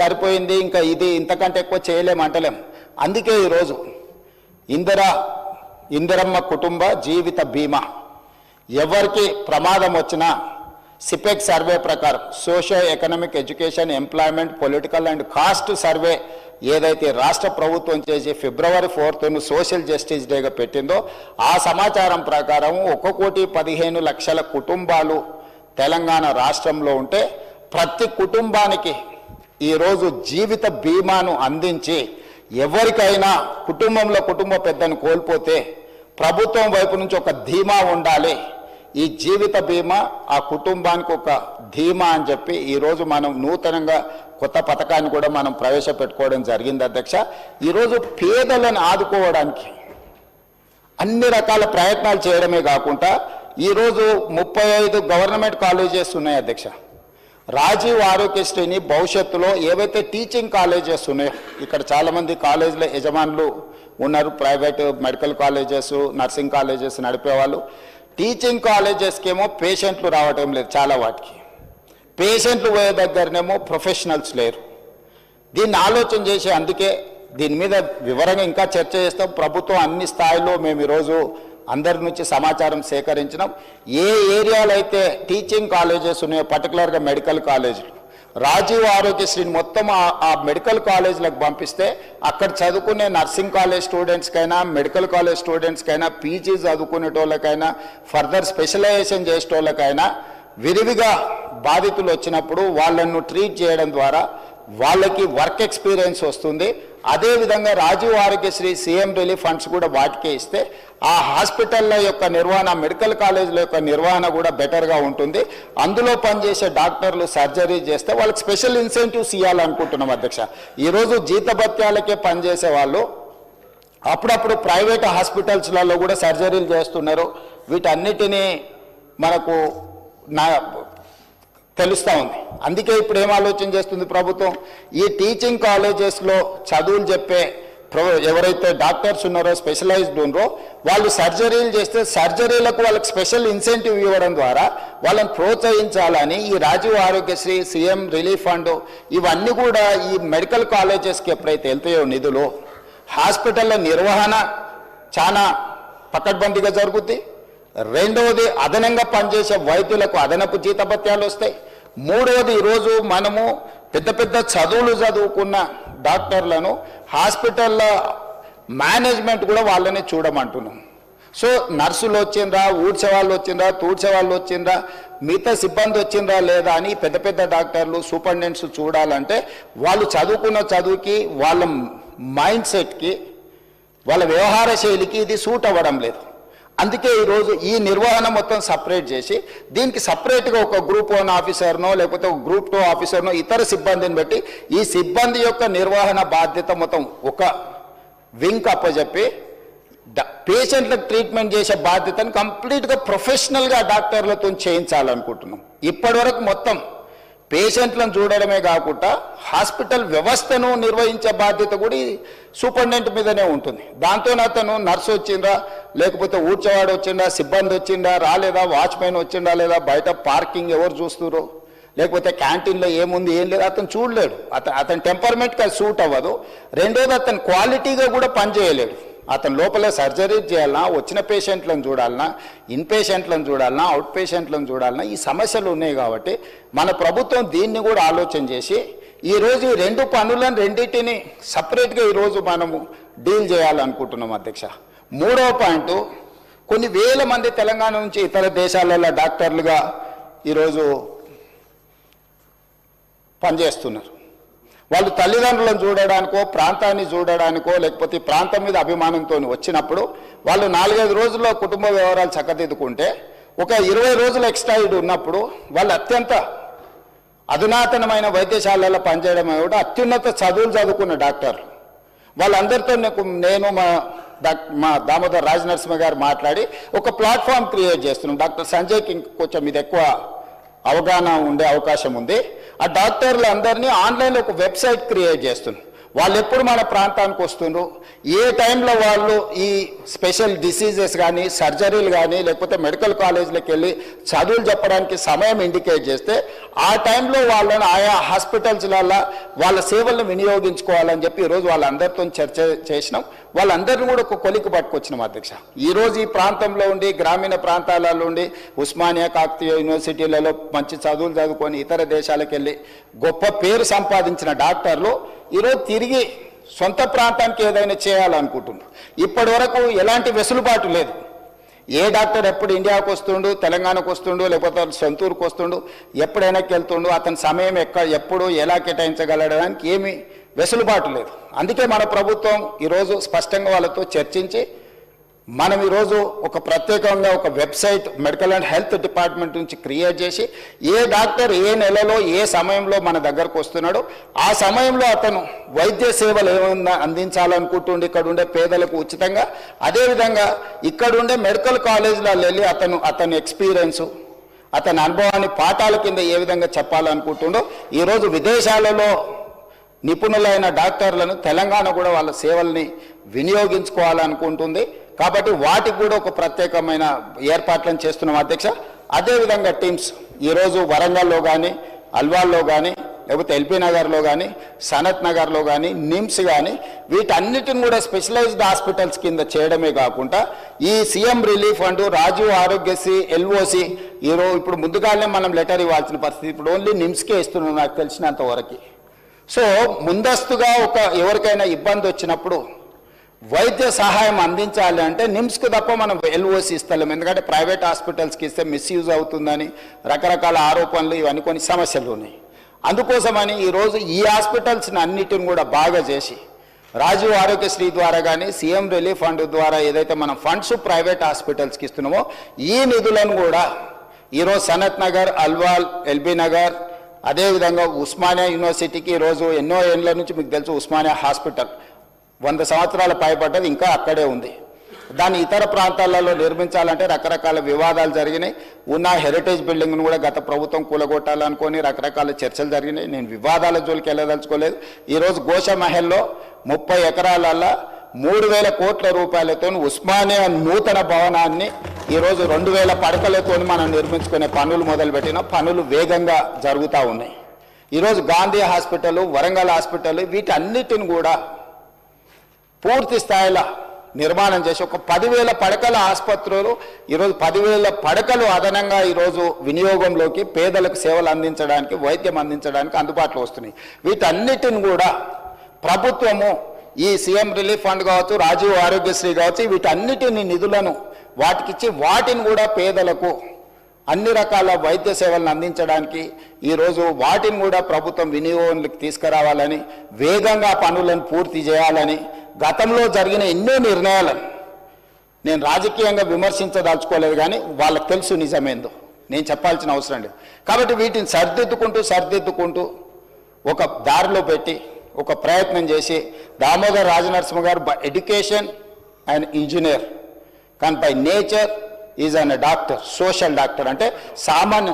సరిపోయింది, ఇంకా ఇది ఇంతకంటే ఎక్కువ చేయలేమంటలేం. అందుకే ఈరోజు ఇందిరమ్మ కుటుంబ జీవిత బీమా, ఎవరికి ప్రమాదం వచ్చినా సిపెక్ సర్వే ప్రకారం socio economic education employment political and caste survey ఏదైతే రాష్ట్ర ప్రభుత్వం చేసి ఫిబ్రవరి 4th సోషల్ జస్టిస్ డేగా పెట్టిందో ఆ సమాచారం ప్రకారం 1,15,00,000 కుటుంబాలు తెలంగాణ రాష్ట్రంలో ఉంటే ప్రతి కుటుంబానికి ఈరోజు జీవిత బీమాను అందించి ఎవరికైనా కుటుంబంలో కుటుంబ పెద్దను కోల్పోతే ప్రభుత్వం వైపు నుంచి ఒక ధీమా ఉండాలి. ఈ జీవిత బీమా ఆ కుటుంబానికి ఒక ధీమా అని చెప్పి ఈరోజు మనం నూతనంగా కొత్త పథకాన్ని కూడా మనం ప్రవేశపెట్టుకోవడం జరిగింది అధ్యక్ష. ఈరోజు పేదలను ఆదుకోవడానికి అన్ని రకాల ప్రయత్నాలు చేయడమే కాకుండా ఈరోజు 35 గవర్నమెంట్ కాలేజెస్ ఉన్నాయి అధ్యక్ష. రాజీవ్ ఆరోగ్యశ్రీని భవిష్యత్తులో ఏవైతే టీచింగ్ కాలేజెస్ ఉన్నాయో, ఇక్కడ చాలామంది కాలేజీల యజమానులు ఉన్నారు, private medical colleges nursing colleges నడిపేవాళ్ళు. టీచింగ్ కాలేజెస్కేమో పేషెంట్లు రావటం లేదు, చాలా వాటికి పేషెంట్లు పోయే దగ్గరనేమో ప్రొఫెషనల్స్ లేరు. దీన్ని ఆలోచన చేసి అందుకే దీని మీద వివరంగా ఇంకా చర్చ చేస్తాం. ప్రభుత్వం అన్ని స్థాయిలో మేము ఈరోజు అందరి నుంచి సమాచారం సేకరించినాం. ఏ ఏరియాలో అయితే టీచింగ్ కాలేజెస్ ఉన్నాయో పర్టికులర్గా మెడికల్ కాలేజీలు, రాజీవ్ ఆరోగ్యశ్రీని మొత్తం ఆ మెడికల్ కాలేజీలకు పంపిస్తే అక్కడ చదువుకునే నర్సింగ్ కాలేజ్ స్టూడెంట్స్కైనా మెడికల్ కాలేజ్ స్టూడెంట్స్కైనా పీజీ చదువుకునేటోళ్ళకైనా ఫర్దర్ స్పెషలైజేషన్ చేసేటోళ్ళకైనా విరివిగా బాధితులు వచ్చినప్పుడు వాళ్ళను ట్రీట్ చేయడం ద్వారా వాళ్ళకి వర్క్ ఎక్స్పీరియన్స్ వస్తుంది. అదేవిధంగా Rajiv Aarogyasri CM relief funds కూడా వాటికే ఇస్తే ఆ హాస్పిటల్ల యొక్క నిర్వహణ, మెడికల్ కాలేజీల యొక్క నిర్వహణ కూడా బెటర్గా ఉంటుంది. అందులో పనిచేసే డాక్టర్లు సర్జరీ చేస్తే వాళ్ళకి స్పెషల్ ఇన్సెంటివ్స్ ఇవ్వాలనుకుంటున్నాం అధ్యక్ష. ఈరోజు జీతభత్యాలకే పనిచేసే వాళ్ళు అప్పుడప్పుడు ప్రైవేట్ హాస్పిటల్స్లలో కూడా సర్జరీలు చేస్తున్నారు. వీటన్నిటినీ మనకు తెలుస్తూ ఉంది. అందుకే ఇప్పుడు ఏం ఆలోచన చేస్తుంది ప్రభుత్వం, ఈ టీచింగ్ కాలేజెస్లో చదువులు చెప్పే ఎవరైతే డాక్టర్స్ ఉన్నారో స్పెషలైజ్డ్ ఉన్నారో వాళ్ళు సర్జరీలు చేస్తే సర్జరీలకు వాళ్ళకి స్పెషల్ ఇన్సెంటివ్ ఇవ్వడం ద్వారా వాళ్ళని ప్రోత్సహించాలని ఈ Rajiv Aarogyasri CM relief fund ఇవన్నీ కూడా ఈ మెడికల్ కాలేజెస్కి ఎప్పుడైతే వెళ్తాయో నిధులు, హాస్పిటల్ల నిర్వహణ చాలా పకడ్బందీగా జరుగుద్ది. రెండవది అదనంగా పనిచేసే వైద్యులకు అదనపు జీతభత్యాలు వస్తాయి. మూడవది ఈరోజు మనము పెద్ద పెద్ద చదువులు చదువుకున్న డాక్టర్లను హాస్పిటల్ల మేనేజ్మెంట్ కూడా వాళ్ళని చూడమంటున్నాం. సో నర్సులు వచ్చిండ్రా, ఊడ్చే వాళ్ళు వచ్చిండ్రా, తూడ్చే వాళ్ళు వచ్చిండ్రా, మిగతా సిబ్బంది వచ్చిండ్రా లేదా అని పెద్ద పెద్ద డాక్టర్లు సూపరింటెండెంట్స్ చూడాలంటే వాళ్ళు చదువుకున్న చదువుకి వాళ్ళ మైండ్ సెట్కి వాళ్ళ వ్యవహార శైలికి ఇది సూట్ అవ్వడం లేదు. అందుకే ఈరోజు ఈ నిర్వహణ మొత్తం సపరేట్ చేసి దీనికి సపరేట్గా ఒక గ్రూప్ 1 ఆఫీసర్నో లేకపోతే ఒక గ్రూప్ 2 ఆఫీసర్నో ఇతర సిబ్బందిని పెట్టి ఈ సిబ్బంది యొక్క నిర్వహణ బాధ్యత మొత్తం ఒక వింగ్ అప్పచెప్పి పేషెంట్లకు ట్రీట్మెంట్ చేసే బాధ్యతను కంప్లీట్గా ప్రొఫెషనల్గా డాక్టర్లతో చేయించాలనుకుంటున్నాం. ఇప్పటివరకు మొత్తం పేషెంట్లను చూడడమే కాకుండా హాస్పిటల్ వ్యవస్థను నిర్వహించే బాధ్యత కూడా సూపరింటెండెంట్ మీదనే ఉంటుంది. దాంతో అతను నర్సు వచ్చిందా, లేకపోతే ఊడ్చేవాడు వచ్చిందా, సిబ్బంది వచ్చిందా రాలేదా, వాచ్మెన్ వచ్చిందా లేదా, బయట పార్కింగ్ ఎవరు చూస్తున్నారు, లేకపోతే క్యాంటీన్లో ఏముంది ఏం లేదు అతను చూడలేడు. అతని టెంపర్మెంట్కి అది సూట్ అవ్వదు. రెండోది అతను క్వాలిటీగా కూడా పనిచేయలేడు. అతను లోపల సర్జరీ చేయాలన్నా, వచ్చిన పేషెంట్లను చూడాలన్నా, ఇన్ పేషెంట్లను చూడాలన్నా, అవుట్ పేషెంట్లను చూడాలన్నా ఈ సమస్యలు ఉన్నాయి. కాబట్టి మన ప్రభుత్వం దీన్ని కూడా ఆలోచన చేసి ఈరోజు ఈ రెండు పనులను రెండింటిని సపరేట్గా ఈరోజు మనము డీల్ చేయాలనుకుంటున్నాం అధ్యక్ష. మూడవ పాయింట్, కొన్ని వేల మంది తెలంగాణ నుంచి ఇతర దేశాలలో డాక్టర్లుగా ఈరోజు పనిచేస్తున్నారు. వాళ్ళు తల్లిదండ్రులను చూడడానికో ప్రాంతాన్ని చూడడానికో లేకపోతే ప్రాంతం మీద అభిమానంతో వచ్చినప్పుడు వాళ్ళు 4-5 రోజుల్లో కుటుంబ వ్యవహారాలు చక్కదిద్దుకుంటే ఒక 20 రోజులు ఎక్స్ట్రా ఉన్నప్పుడు వాళ్ళు అత్యంత అధునాతనమైన వైద్యశాలలో పనిచేయడం కూడా అత్యున్నత చదువులు చదువుకున్న డాక్టర్లు వాళ్ళందరితో నేను మా దామోదర్ రాజనరసింహ గారు మాట్లాడి ఒక ప్లాట్ఫామ్ క్రియేట్ చేస్తున్నాం. డాక్టర్ సంజయ్కి కొంచెం ఇది ఎక్కువ అవగాహన ఉండే అవకాశం ఉంది. ఆ డాక్టర్లు అందరినీ ఆన్లైన్లో ఒక వెబ్సైట్ క్రియేట్ చేస్తున్నాం. వాళ్ళు ఎప్పుడు మన ప్రాంతానికి వస్తుండ్రు, ఏ టైంలో వాళ్ళు ఈ స్పెషల్ డిసీజెస్ కానీ సర్జరీలు కానీ లేకపోతే మెడికల్ కాలేజీలకు వెళ్ళి చదువులు చెప్పడానికి సమయం ఇండికేట్ చేస్తే ఆ టైంలో వాళ్ళని ఆయా హాస్పిటల్స్లలో వాళ్ళ సేవలను వినియోగించుకోవాలని చెప్పి ఈరోజు వాళ్ళందరితో చర్చ చేసినాం. వాళ్ళందరినీ కూడా ఒక కొలికి పట్టుకొచ్చినాం అధ్యక్ష. ఈరోజు ఈ ప్రాంతంలో ఉండి గ్రామీణ ప్రాంతాలలో ఉండి ఉస్మానియా కాకతీయ యూనివర్సిటీలలో మంచి చదువులు చదువుకొని ఇతర దేశాలకు వెళ్ళి గొప్ప పేరు సంపాదించిన డాక్టర్లు ఈరోజు తిరిగి సొంత ప్రాంతానికి ఏదైనా చేయాలనుకుంటున్నారు. ఇప్పటి వరకు ఎలాంటి వెసులుబాటు లేదు. ఏ డాక్టర్ ఎప్పుడు ఇండియాకు వస్తుండు, తెలంగాణకు వస్తుండు, లేకపోతే సొంతూరుకు వస్తుండు, ఎప్పుడైనా వెళ్తుండు, అతని సమయం ఎప్పుడు ఎలా కేటాయించగలడానికి ఏమీ వెసులుబాటు లేదు. అందుకే మన ప్రభుత్వం ఈరోజు స్పష్టంగా వాళ్ళతో చర్చించి మనం ఈరోజు ఒక ప్రత్యేకంగా ఒక website medical and health department నుంచి క్రియేట్ చేసి ఏ డాక్టర్ ఏ నెలలో ఏ సమయంలో మన దగ్గరకు వస్తున్నాడో ఆ సమయంలో అతను వైద్య సేవలు ఏమైనా అందించాలనుకుంటుండే ఇక్కడ ఉండే పేదలకు ఉచితంగా, అదేవిధంగా ఇక్కడుండే మెడికల్ కాలేజీలలో వెళ్ళి అతని ఎక్స్పీరియన్సు అతని అనుభవాన్ని పాఠాల కింద ఏ విధంగా చెప్పాలనుకుంటుండో ఈరోజు విదేశాలలో నిపుణులైన డాక్టర్లను తెలంగాణ కూడా వాళ్ళ సేవల్ని వినియోగించుకోవాలనుకుంటుంది. కాబట్టి వాటికి కూడా ఒక ప్రత్యేకమైన ఏర్పాట్లను చేస్తున్నాం అధ్యక్ష. అదేవిధంగా టీమ్స్ ఈరోజు వరంగల్లో కానీ అల్వాల్లో కానీ లేకపోతే ఎల్బీ నగర్లో కానీ సనత్ నగర్లో కానీ నిమ్స్ కానీ వీటన్నిటిని కూడా స్పెషలైజ్డ్ హాస్పిటల్స్ కింద చేయడమే కాకుండా ఈ CM relief fund, Rajiv Aarogyasri, LOC ఈరోజు ఇప్పుడు ముందుగానే మనం లెటర్ ఇవ్వాల్సిన పరిస్థితి. ఇప్పుడు ఓన్లీ నిమ్స్కే ఇస్తున్నాం నాకు తెలిసినంత వరకు. సో ముందస్తుగా ఎవరికైనా ఇబ్బంది వచ్చినప్పుడు వైద్య సహాయం అందించాలి అంటే నిమ్స్కు తప్ప మనం ఎల్ఓసి ఇస్తలేం. ఎందుకంటే ప్రైవేట్ హాస్పిటల్స్కి ఇస్తే మిస్యూజ్ అవుతుందని రకరకాల ఆరోపణలు ఇవన్నీ కొన్ని సమస్యలు ఉన్నాయి. అందుకోసమని ఈరోజు ఈ హాస్పిటల్స్ని అన్నిటిని కూడా బాగా చేసి రాజీవ్ ఆరోగ్యశ్రీ ద్వారా కానీ సీఎం రిలీఫ్ ఫండ్ ద్వారా ఏదైతే మనం ఫండ్స్ ప్రైవేట్ హాస్పిటల్స్కి ఇస్తున్నామో ఈ నిధులను కూడా ఈరోజు సనత్ నగర్, అల్వాల్, ఎల్బీ నగర్, అదేవిధంగా ఉస్మానియా యూనివర్సిటీకి ఈరోజు ఎన్నో ఏళ్ళ నుంచి మీకు తెలుసు ఉస్మానియా హాస్పిటల్ 100 సంవత్సరాల పైబడ్డది, ఇంకా అక్కడే ఉంది. దాన్ని ఇతర ప్రాంతాలలో నిర్మించాలంటే రకరకాల వివాదాలు జరిగినాయి. ఉన్న హెరిటేజ్ బిల్డింగ్ను కూడా గత ప్రభుత్వం కూలగొట్టాలనుకొని రకరకాల చర్చలు జరిగినాయి. నేను వివాదాల జోలికి వెళ్ళదలుచుకోలేదు. ఈరోజు గోషమహల్లో 30 ఎకరాలలో 3,000 కోట్ల రూపాయలతో ఉస్మానియా నూతన భవనాన్ని ఈరోజు 2,000 పడకలతో మనం నిర్మించుకునే పనులు మొదలుపెట్టిన పనులు వేగంగా జరుగుతూ ఉన్నాయి. ఈరోజు గాంధీ హాస్పిటల్, వరంగల్ హాస్పిటల్ వీటన్నిటిని కూడా పూర్తి స్థాయిలో నిర్మాణం చేసి ఒక 10,000 పడకల ఆసుపత్రులు ఈరోజు 10,000 పడకలు అదనంగా ఈరోజు వినియోగంలోకి పేదలకు సేవలు అందించడానికి, వైద్యం అందించడానికి అందుబాటులో వస్తున్నాయి. వీటన్నిటిని కూడా ప్రభుత్వము ఈ సీఎం రిలీఫ్ ఫండ్ కావచ్చు, రాజీవ్ ఆరోగ్యశ్రీ కావచ్చు, వీటన్నిటిని నిధులను వాటికిచ్చి వాటిని కూడా పేదలకు అన్ని రకాల వైద్య సేవలను అందించడానికి ఈరోజు వాటిని కూడా ప్రభుత్వం వినియోగంలోకి తీసుకురావాలని, వేగంగా పనులను పూర్తి చేయాలని గతంలో జరిగిన ఎన్నో నిర్ణయాలను నేను రాజకీయంగా విమర్శించదలుచుకోలేదు, కానీ వాళ్ళకి తెలుసు నిజమేందో, నేను చెప్పాల్సిన అవసరం లేదు. కాబట్టి వీటిని సర్దిద్దుకుంటూ ఒక దారిలో పెట్టి ఒక ప్రయత్నం చేసి దామోదర్ రాజనరసింహ గారు ఎడ్యుకేషన్ అండ్ ఇంజనీర్ కానీ by nature is an doctor, social doctor. అంటే సామాన్య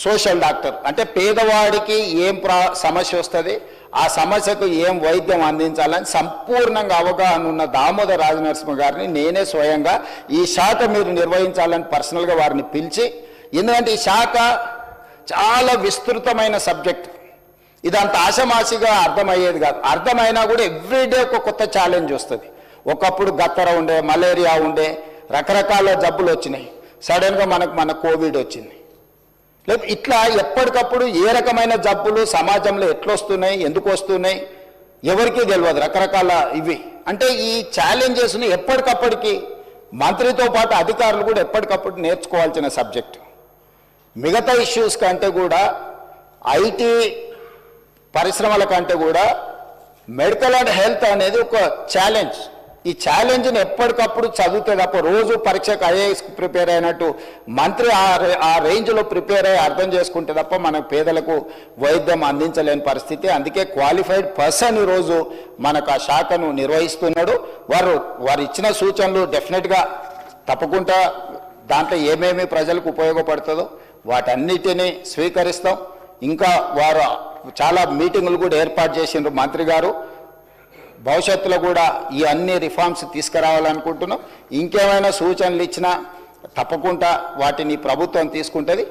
సోషల్ డాక్టర్ అంటే పేదవాడికి ఏం సమస్య వస్తుంది, ఆ సమస్యకు ఏం వైద్యం అందించాలని సంపూర్ణంగా అవగాహన ఉన్న దామోదర్ రాజనరసింహ గారిని నేనే స్వయంగా ఈ శాఖ మీరు నిర్వహించాలని పర్సనల్గా వారిని పిలిచి, ఎందుకంటే ఈ శాఖ చాలా విస్తృతమైన సబ్జెక్ట్. ఇదంత ఆషమాషిగా అర్థమయ్యేది కాదు. అర్థమైనా కూడా ఎవ్రీడే ఒక కొత్త ఛాలెంజ్ వస్తుంది. ఒకప్పుడు గత్తర ఉండే, మలేరియా ఉండే, రకరకాల జబ్బులు వచ్చినాయి. సడన్గా మన కోవిడ్ వచ్చింది. లేదు ఇట్లా ఎప్పటికప్పుడు ఏ రకమైన జబ్బులు సమాజంలో ఎట్లొస్తున్నాయి, ఎందుకు వస్తున్నాయి ఎవరికీ తెలియదు. రకరకాల ఇవి అంటే ఈ ఛాలెంజెస్ని ఎప్పటికప్పటికి మంత్రితో పాటు అధికారులు కూడా ఎప్పటికప్పుడు నేర్చుకోవాల్సిన సబ్జెక్టు. మిగతా ఇష్యూస్ కంటే కూడా ఐటీ పరిశ్రమల కంటే కూడా మెడికల్ అండ్ హెల్త్ అనేది ఒక ఛాలెంజ్. ఈ ఛాలెంజ్ని ఎప్పటికప్పుడు చదివితే తప్ప రోజు పరీక్షకు ఐఏఎస్ ప్రిపేర్ అయినట్టు మంత్రి ఆ రేంజ్లో ప్రిపేర్ అయ్యి అర్థం చేసుకుంటే తప్ప మన పేదలకు వైద్యం అందించలేని పరిస్థితి. అందుకే క్వాలిఫైడ్ పర్సన్ ఈరోజు మనకు ఆ శాఖను నిర్వహిస్తున్నాడు. వారు ఇచ్చిన సూచనలు డెఫినెట్గా తప్పకుండా దాంట్లో ఏమేమి ప్రజలకు ఉపయోగపడుతుందో వాటన్నిటినీ స్వీకరిస్తాం. ఇంకా వారు చాలా మీటింగులు కూడా ఏర్పాటు చేసిండ్రు మంత్రి గారు. భవిష్యత్తులో కూడా ఈ అన్ని రిఫార్మ్స్ తీసుకురావాలనుకుంటున్నాం. ఇంకేమైనా సూచనలు ఇచ్చినా తప్పకుండా వాటిని ప్రభుత్వం తీసుకుంటుంది.